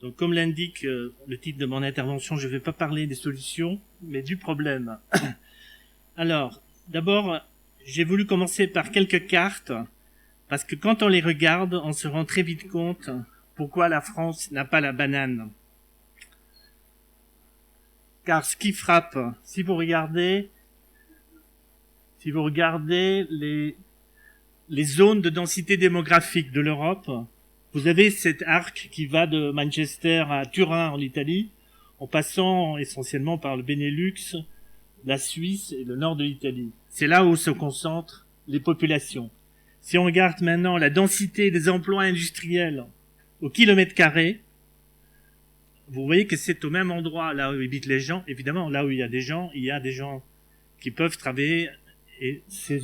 Donc, comme l'indique le titre de mon intervention, je ne vais pas parler des solutions, mais du problème. Alors, d'abord, j'ai voulu commencer par quelques cartes, parce que quand on les regarde, on se rend très vite compte pourquoi la France n'a pas la banane. Car ce qui frappe, si vous regardez les zones de densité démographique de l'Europe, vous avez cet arc qui va de Manchester à Turin en Italie, en passant essentiellement par le Benelux, la Suisse et le nord de l'Italie. C'est là où se concentrent les populations. Si on regarde maintenant la densité des emplois industriels au kilomètre carré, vous voyez que c'est au même endroit là où habitent les gens. Évidemment, là où il y a des gens qui peuvent travailler, et c'est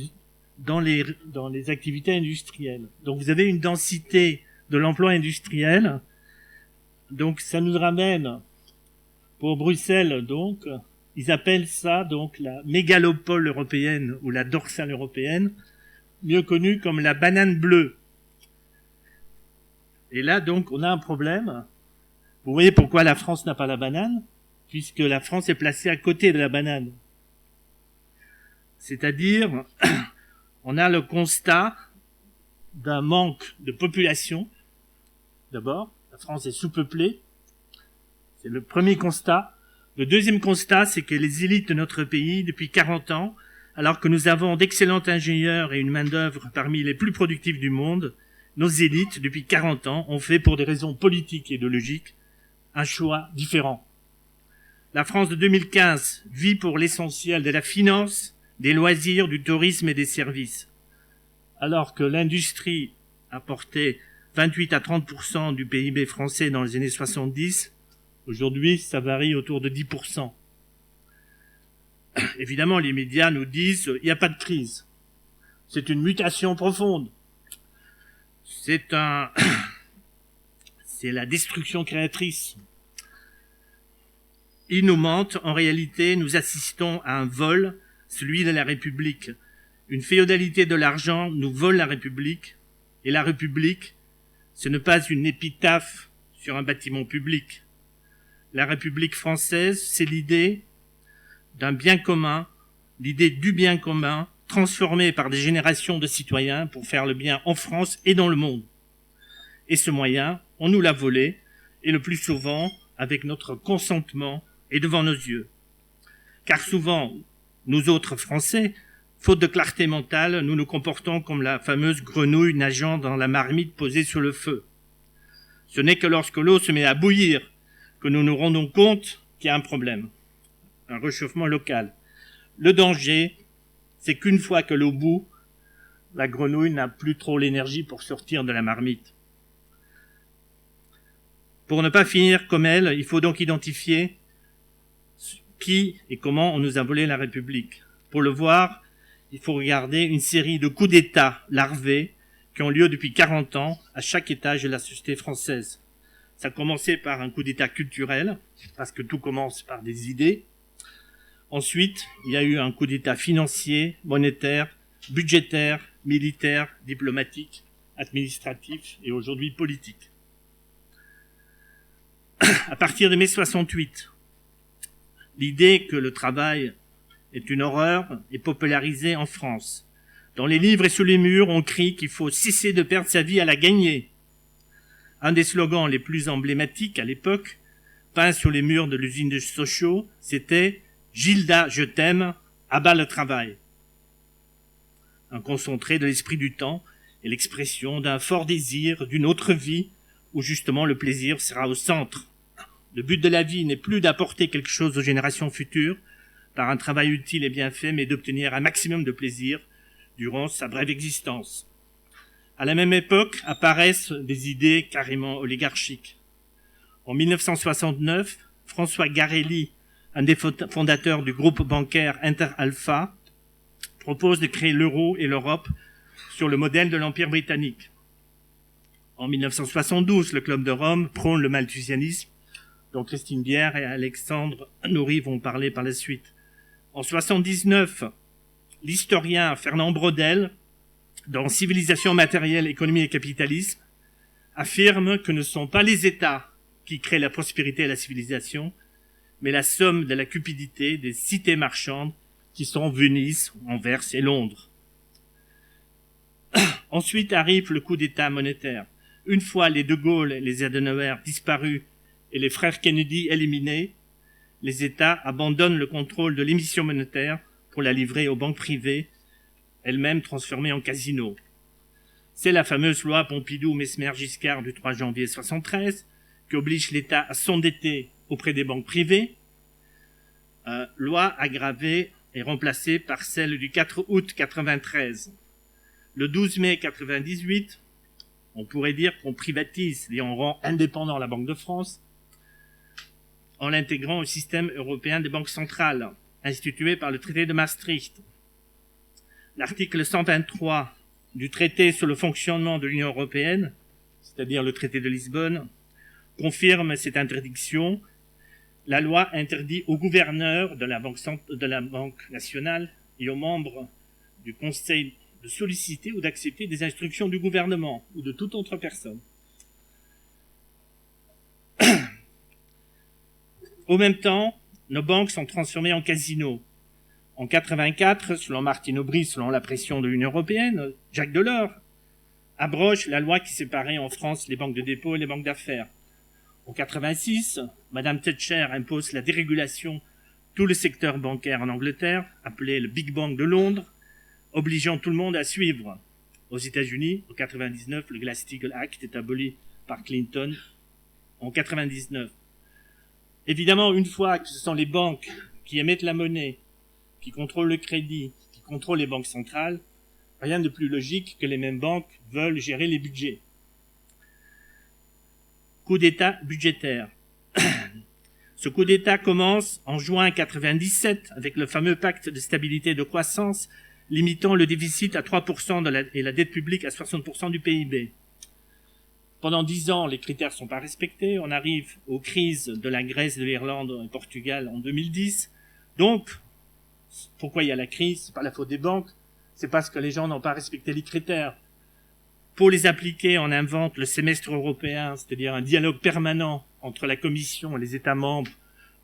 dans les activités industrielles. Donc vous avez une densité de l'emploi industriel. Donc ça nous ramène pour Bruxelles, donc ils appellent ça donc la mégalopole européenne ou la dorsale européenne, mieux connue comme la banane bleue. Et là donc on a un problème. Vous voyez pourquoi la France n'a pas la banane, puisque la France est placée à côté de la banane. C'est-à-dire, on a le constat d'un manque de population. D'abord, la France est sous-peuplée. C'est le premier constat. Le deuxième constat, c'est que les élites de notre pays, depuis 40 ans, alors que nous avons d'excellents ingénieurs et une main-d'œuvre parmi les plus productifs du monde, nos élites, depuis 40 ans, ont fait, pour des raisons politiques et idéologiques, un choix différent. La France de 2015 vit pour l'essentiel de la finance, des loisirs, du tourisme et des services. Alors que l'industrie apportait 28 à 30% du PIB français dans les années 70, aujourd'hui, ça varie autour de 10%. Évidemment, les médias nous disent il n'y a pas de crise. C'est une mutation profonde. C'est la destruction créatrice. Ils nous mentent. En réalité, nous assistons à un vol, celui de la République. Une féodalité de l'argent nous vole la République. Et la République, ce n'est pas une épitaphe sur un bâtiment public. La République française, c'est l'idée d'un bien commun, l'idée du bien commun, transformée par des générations de citoyens pour faire le bien en France et dans le monde. Et ce moyen, on nous l'a volé, et le plus souvent avec notre consentement et devant nos yeux. Car souvent, nous autres Français, faute de clarté mentale, nous nous comportons comme la fameuse grenouille nageant dans la marmite posée sur le feu. Ce n'est que lorsque l'eau se met à bouillir que nous nous rendons compte qu'il y a un problème, un réchauffement local. Le danger, c'est qu'une fois que l'eau bout, la grenouille n'a plus trop l'énergie pour sortir de la marmite. Pour ne pas finir comme elle, il faut donc identifier qui et comment on nous a volé la République. Pour le voir, il faut regarder une série de coups d'État larvés qui ont lieu depuis 40 ans à chaque étage de la société française. Ça a commencé par un coup d'État culturel, parce que tout commence par des idées. Ensuite, il y a eu un coup d'État financier, monétaire, budgétaire, militaire, diplomatique, administratif et aujourd'hui politique. À partir de mai 68, l'idée que le travail est une horreur est popularisée en France. Dans les livres et sous les murs, on crie qu'il faut cesser de perdre sa vie à la gagner. Un des slogans les plus emblématiques à l'époque, peint sur les murs de l'usine de Sochaux, c'était « Gilda, je t'aime, à bas le travail ». Un concentré de l'esprit du temps et l'expression d'un fort désir d'une autre vie où justement le plaisir sera au centre. Le but de la vie n'est plus d'apporter quelque chose aux générations futures par un travail utile et bien fait, mais d'obtenir un maximum de plaisir durant sa brève existence. À la même époque apparaissent des idées carrément oligarchiques. En 1969, François Garelli, un des fondateurs du groupe bancaire Inter Alpha, propose de créer l'euro et l'Europe sur le modèle de l'Empire britannique. En 1972, le Club de Rome prône le malthusianisme, dont Christine Bière et Alexandre Noury vont parler par la suite. En 1979, l'historien Fernand Braudel, dans Civilisation matérielle, économie et capitalisme, affirme que ne sont pas les États, qui crée la prospérité et la civilisation, mais la somme de la cupidité des cités marchandes qui sont Venise, Anvers et Londres. Ensuite arrive le coup d'État monétaire. Une fois les De Gaulle et les Adenauer disparus et les frères Kennedy éliminés, les États abandonnent le contrôle de l'émission monétaire pour la livrer aux banques privées, elles-mêmes transformées en casinos. C'est la fameuse loi Pompidou-Mesmer-Giscard du 3 janvier 1973 qui oblige l'État à s'endetter auprès des banques privées, loi aggravée et remplacée par celle du 4 août 1993. Le 12 mai 1998, on pourrait dire qu'on privatise et on rend indépendant la Banque de France en l'intégrant au système européen des banques centrales, institué par le traité de Maastricht. L'article 123 du traité sur le fonctionnement de l'Union européenne, c'est-à-dire le traité de Lisbonne, confirme cette interdiction. La loi interdit aux gouverneurs de la Banque nationale et aux membres du Conseil de solliciter ou d'accepter des instructions du gouvernement ou de toute autre personne. Au même temps, nos banques sont transformées en casinos. En 1984, selon Martine Aubry, selon la pression de l'Union européenne, Jacques Delors abroge la loi qui séparait en France les banques de dépôt et les banques d'affaires. En 1986, Madame Thatcher impose la dérégulation de tout le secteur bancaire en Angleterre, appelé le Big Bang de Londres, obligeant tout le monde à suivre. Aux États-Unis, en 1999, le Glass-Steagall Act est aboli par Clinton en 1999. Évidemment, une fois que ce sont les banques qui émettent la monnaie, qui contrôlent le crédit, qui contrôlent les banques centrales, rien de plus logique que les mêmes banques veulent gérer les budgets. Coup d'État budgétaire. Ce coup d'État commence en juin 1997 avec le fameux pacte de stabilité et de croissance limitant le déficit à 3% et la dette publique à 60% du PIB. Pendant 10 ans, les critères ne sont pas respectés. On arrive aux crises de la Grèce, de l'Irlande et du Portugal en 2010. Donc, pourquoi il y a la crise? C'est pas la faute des banques, c'est parce que les gens n'ont pas respecté les critères. Pour les appliquer, on invente le semestre européen, c'est-à-dire un dialogue permanent entre la Commission et les États membres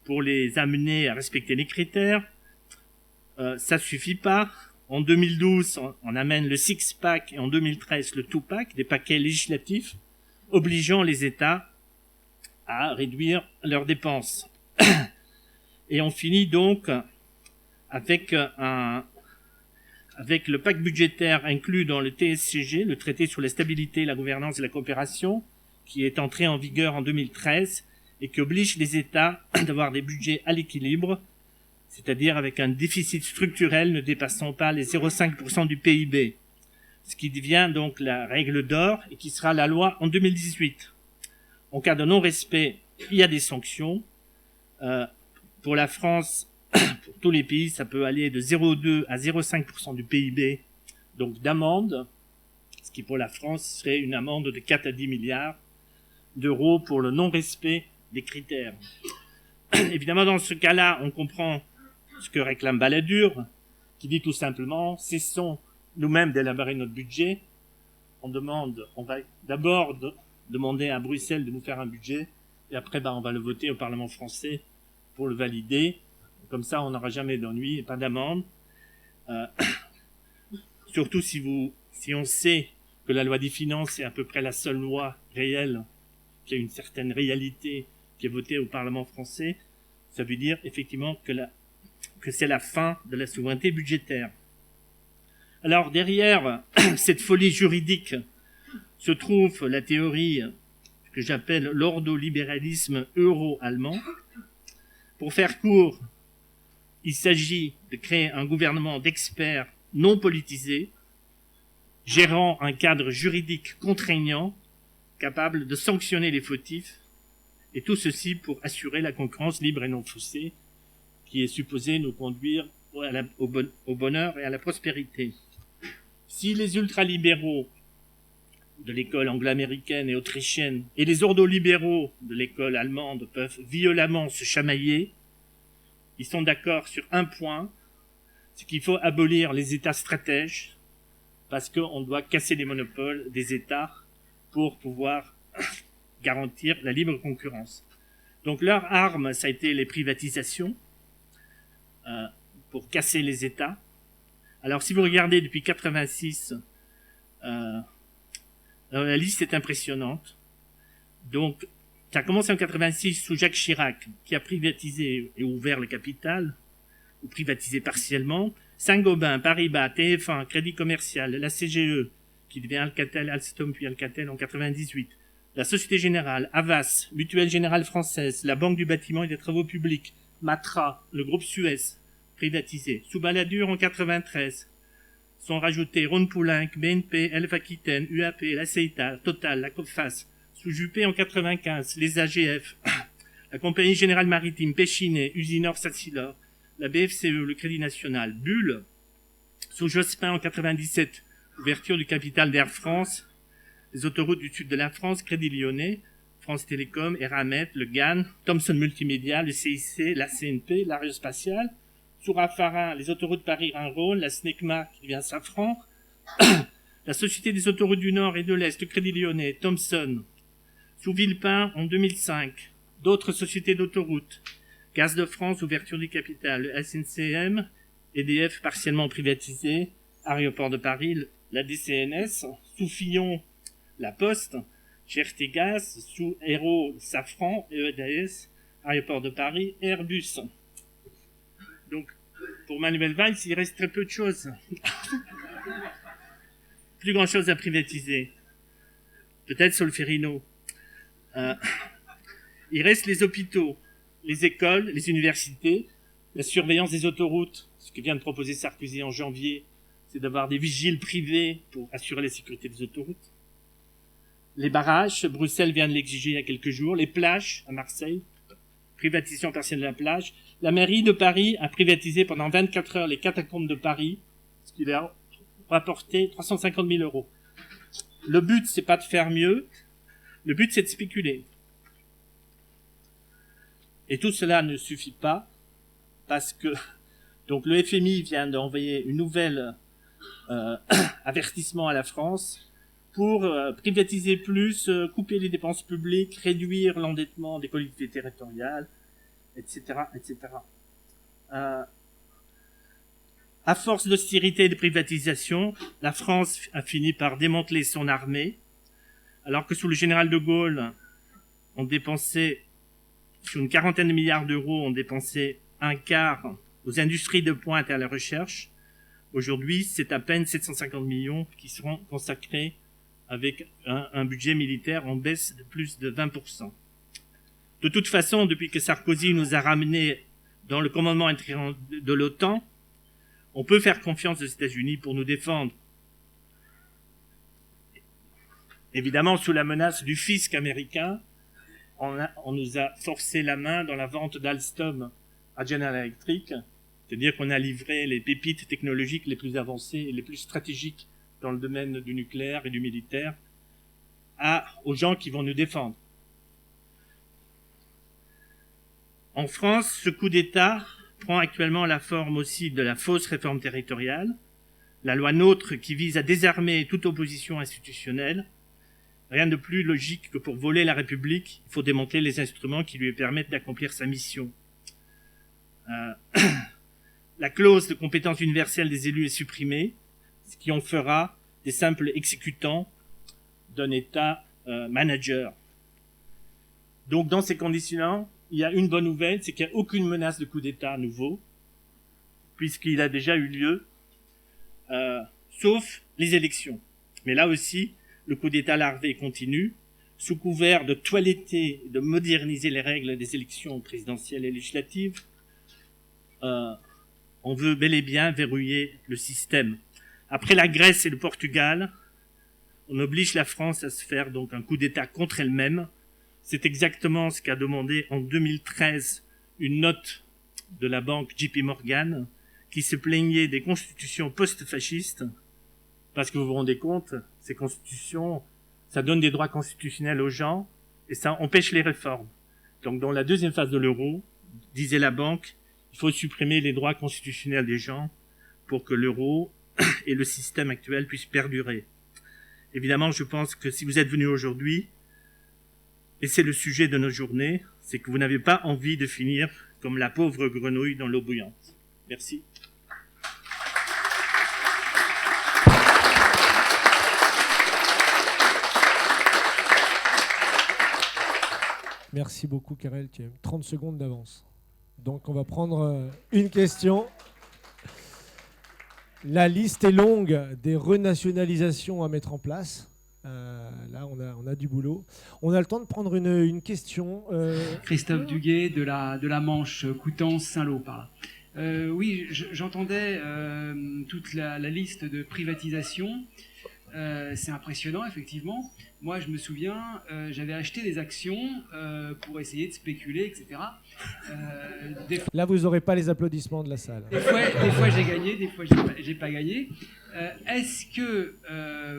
pour les amener à respecter les critères. Ça ne suffit pas. En 2012, on amène le six-pack et en 2013 le two-pack, des paquets législatifs obligeant les États à réduire leurs dépenses. Et on finit donc avec le pacte budgétaire inclus dans le TSCG, le traité sur la stabilité, la gouvernance et la coopération, qui est entré en vigueur en 2013 et qui oblige les États d'avoir des budgets à l'équilibre, c'est-à-dire avec un déficit structurel ne dépassant pas les 0,5% du PIB, ce qui devient donc la règle d'or et qui sera la loi en 2018. En cas de non-respect, il y a des sanctions. Pour la France, pour tous les pays, ça peut aller de 0,2 à 0,5% du PIB, donc d'amende, ce qui pour la France serait une amende de 4 à 10 milliards d'euros pour le non-respect des critères. Évidemment, dans ce cas-là, on comprend ce que réclame Balladur, qui dit tout simplement, cessons nous-mêmes d'élaborer notre budget. On va d'abord demander à Bruxelles de nous faire un budget, et après, on va le voter au Parlement français pour le valider. Comme ça, on n'aura jamais d'ennui et pas d'amende. Surtout si on sait que la loi des finances est à peu près la seule loi réelle qui a une certaine réalité qui est votée au Parlement français, ça veut dire effectivement que c'est la fin de la souveraineté budgétaire. Alors derrière cette folie juridique se trouve la théorie que j'appelle l'ordolibéralisme euro-allemand. Pour faire court, il s'agit de créer un gouvernement d'experts non politisés, gérant un cadre juridique contraignant, capable de sanctionner les fautifs, et tout ceci pour assurer la concurrence libre et non faussée, qui est supposée nous conduire au bonheur et à la prospérité. Si les ultralibéraux de l'école anglo-américaine et autrichienne et les ordolibéraux de l'école allemande peuvent violemment se chamailler, ils sont d'accord sur un point, c'est qu'il faut abolir les États stratèges, parce qu'on doit casser les monopoles des États pour pouvoir garantir la libre concurrence. Donc leur arme, ça a été les privatisations pour casser les États. Alors si vous regardez depuis 86, la liste est impressionnante. Donc ça a commencé en 86 sous Jacques Chirac, qui a privatisé et ouvert le capital, ou privatisé partiellement. Saint-Gobain, Paribas, TF1, Crédit Commercial, la CGE, qui devient Alcatel, Alstom puis Alcatel en 98. La Société Générale, Havas, Mutuelle Générale Française, la Banque du Bâtiment et des Travaux Publics, Matra, le groupe Suez, privatisé. Sous Balladur en 93, sont rajoutés Rhône-Poulenc, BNP, Elf Aquitaine, UAP, la CETA, Total, la Coface. Sous Juppé en 95, les AGF, la Compagnie Générale Maritime, Péchinet, Usinor Sacilor, la BFCE, le Crédit National, Bulle. Sous Jospin en 97, ouverture du capital d'Air France, les autoroutes du sud de la France, Crédit Lyonnais, France Télécom, Eramet, le GAN, Thomson Multimédia, le CIC, la CNP, l'Aérospatiale. Sous Raffarin, les autoroutes Paris-Rhin-Rhône, la SNECMA qui devient Safran, la Société des autoroutes du Nord et de l'Est, le Crédit Lyonnais, Thomson. Sous Villepin en 2005, d'autres sociétés d'autoroutes, Gaz de France, ouverture du capital, le SNCM, EDF partiellement privatisé, Aéroport de Paris, la DCNS, sous Fillon, la Poste, GRT Gaz, sous Aéro, Safran, EEDS, Aéroport de Paris, Airbus. Donc, pour Manuel Valls, il reste très peu de choses. Plus grand chose à privatiser. Peut-être Solferino. Il reste les hôpitaux, les écoles, les universités, la surveillance des autoroutes. Ce que vient de proposer Sarkozy en janvier, c'est d'avoir des vigiles privés pour assurer la sécurité des autoroutes. Les barrages, Bruxelles vient de l'exiger il y a quelques jours. Les plages à Marseille, privatisation partielle de la plage. La mairie de Paris a privatisé pendant 24 heures les catacombes de Paris, ce qui leur a rapporté 350 000 euros. Le but, c'est pas de faire mieux. Le but, c'est de spéculer. Et tout cela ne suffit pas parce que donc le FMI vient d'envoyer une nouvelle avertissement à la France pour privatiser plus, couper les dépenses publiques, réduire l'endettement des collectivités territoriales, etc., etc. À force d'austérité et de privatisation, la France a fini par démanteler son armée, alors que sous le général de Gaulle, on dépensait, sur une quarantaine de milliards d'euros, on dépensait un quart aux industries de pointe et à la recherche. Aujourd'hui, c'est à peine 750 millions qui seront consacrés avec un budget militaire en baisse de plus de 20%. De toute façon, depuis que Sarkozy nous a ramenés dans le commandement intérieur de l'OTAN, on peut faire confiance aux États-Unis pour nous défendre. Évidemment, sous la menace du fisc américain, on nous a forcé la main dans la vente d'Alstom à General Electric, c'est-à-dire qu'on a livré les pépites technologiques les plus avancées et les plus stratégiques dans le domaine du nucléaire et du militaire aux gens qui vont nous défendre. En France, ce coup d'État prend actuellement la forme aussi de la fausse réforme territoriale, la loi NOTRe qui vise à désarmer toute opposition institutionnelle. Rien de plus logique que pour voler la République, il faut démanteler les instruments qui lui permettent d'accomplir sa mission. La clause de compétence universelle des élus est supprimée, ce qui en fera des simples exécutants d'un État manager. Donc dans ces conditions, il y a une bonne nouvelle, c'est qu'il n'y a aucune menace de coup d'État nouveau, puisqu'il a déjà eu lieu, sauf les élections. Mais là aussi, le coup d'État larvé continue, sous couvert de toiletter, de moderniser les règles des élections présidentielles et législatives. On veut bel et bien verrouiller le système. Après la Grèce et le Portugal, on oblige la France à se faire donc un coup d'État contre elle-même. C'est exactement ce qu'a demandé en 2013 une note de la banque JP Morgan qui se plaignait des constitutions post-fascistes parce que vous vous rendez compte, ces constitutions, ça donne des droits constitutionnels aux gens et ça empêche les réformes. Donc dans la deuxième phase de l'euro, disait la banque, il faut supprimer les droits constitutionnels des gens pour que l'euro et le système actuel puissent perdurer. Évidemment, je pense que si vous êtes venu aujourd'hui, Et c'est le sujet de nos journées, c'est que vous n'avez pas envie de finir comme la pauvre grenouille dans l'eau bouillante. Merci. Merci beaucoup, Karel. Tu as 30 secondes d'avance. Donc, on va prendre une question. La liste est longue des renationalisations à mettre en place. Là, on a du boulot. On a le temps de prendre une question. Christophe Duguet de la Manche, Coutances, Saint-Lô, par là. Oui, j'entendais toute la liste de privatisation. C'est impressionnant, effectivement. Moi, je me souviens, j'avais acheté des actions pour essayer de spéculer, etc. Là, vous n'aurez pas les applaudissements de la salle. Des fois j'ai gagné, des fois j'ai pas gagné. Est-ce que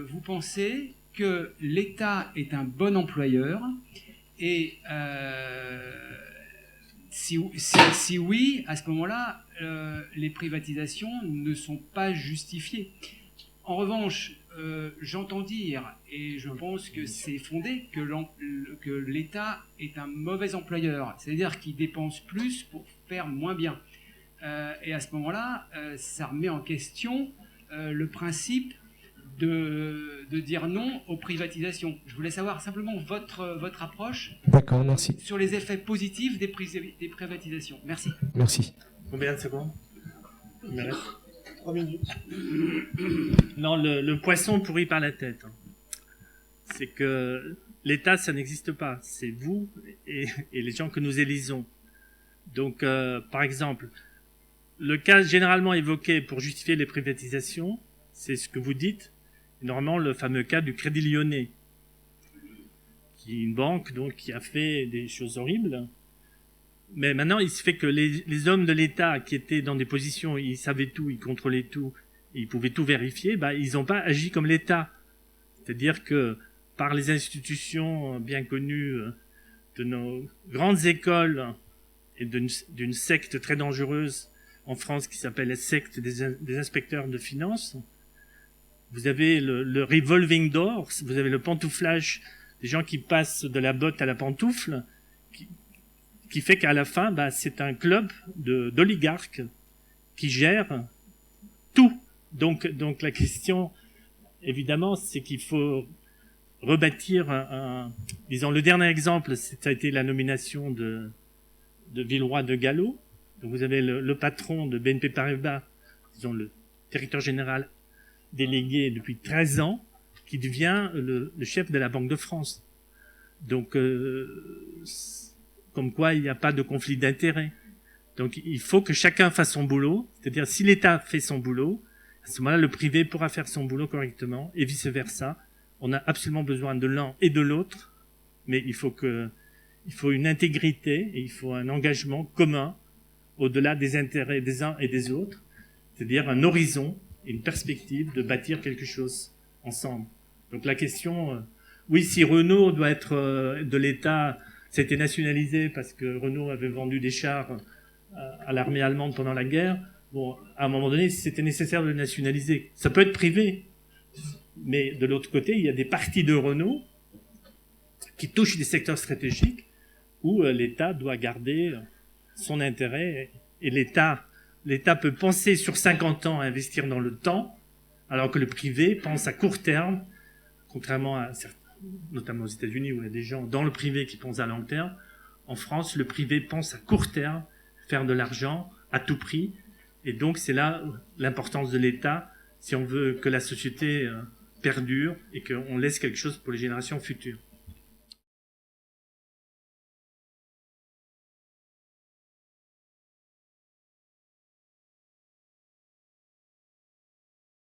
vous pensez que l'État est un bon employeur? Et si oui, à ce moment-là, les privatisations ne sont pas justifiées. En revanche, j'entends dire, et je pense que c'est fondé, que l'État est un mauvais employeur, c'est-à-dire qu'il dépense plus pour faire moins bien. Et à ce moment-là, ça remet en question le principe de dire non aux privatisations. Je voulais savoir simplement votre approche. D'accord, merci. Sur les effets positifs des privatisations. Merci. Merci. Combien de secondes? 3 minutes. Non, le poisson pourri par la tête. C'est que l'État, ça n'existe pas. C'est vous et les gens que nous élisons. Donc, par exemple, le cas généralement évoqué pour justifier les privatisations, c'est ce que vous dites, normalement le fameux cas du Crédit Lyonnais, qui est une banque donc, qui a fait des choses horribles. Mais maintenant, il se fait que les hommes de l'État qui étaient dans des positions, ils savaient tout, ils contrôlaient tout, ils pouvaient tout vérifier, ils n'ont pas agi comme l'État. C'est-à-dire que par les institutions bien connues de nos grandes écoles et d'une secte très dangereuse en France qui s'appelle la secte des inspecteurs de finances, vous avez le revolving door, vous avez le pantouflage des gens qui passent de la botte à la pantoufle, qui fait qu'à la fin, c'est un club d'oligarques qui gèrent tout. Donc la question, évidemment, c'est qu'il faut rebâtir disons, le dernier exemple, ça a été la nomination de Villeroy de Galhau. Donc vous avez le patron de BNP Paribas, disons le directeur général délégué depuis 13 ans, qui devient le chef de la Banque de France. Donc, comme quoi il n'y a pas de conflit d'intérêts. Donc il faut que chacun fasse son boulot, c'est-à-dire si l'État fait son boulot, à ce moment-là le privé pourra faire son boulot correctement et vice-versa. On a absolument besoin de l'un et de l'autre, mais il faut une intégrité et il faut un engagement commun au-delà des intérêts des uns et des autres, c'est-à-dire un horizon et une perspective de bâtir quelque chose ensemble. Donc la question, oui, si Renault doit être de l'État, c'était nationalisé parce que Renault avait vendu des chars à l'armée allemande pendant la guerre. Bon, à un moment donné, c'était nécessaire de le nationaliser. Ça peut être privé, mais de l'autre côté, il y a des parties de Renault qui touchent des secteurs stratégiques où l'État doit garder son intérêt. Et l'État peut penser sur 50 ans à investir dans le temps, alors que le privé pense à court terme, contrairement à certains, notamment aux États-Unis où il y a des gens dans le privé qui pensent à long terme. En France, le privé pense à court terme, faire de l'argent à tout prix. Et donc, c'est là l'importance de l'État si on veut que la société perdure et qu'on laisse quelque chose pour les générations futures.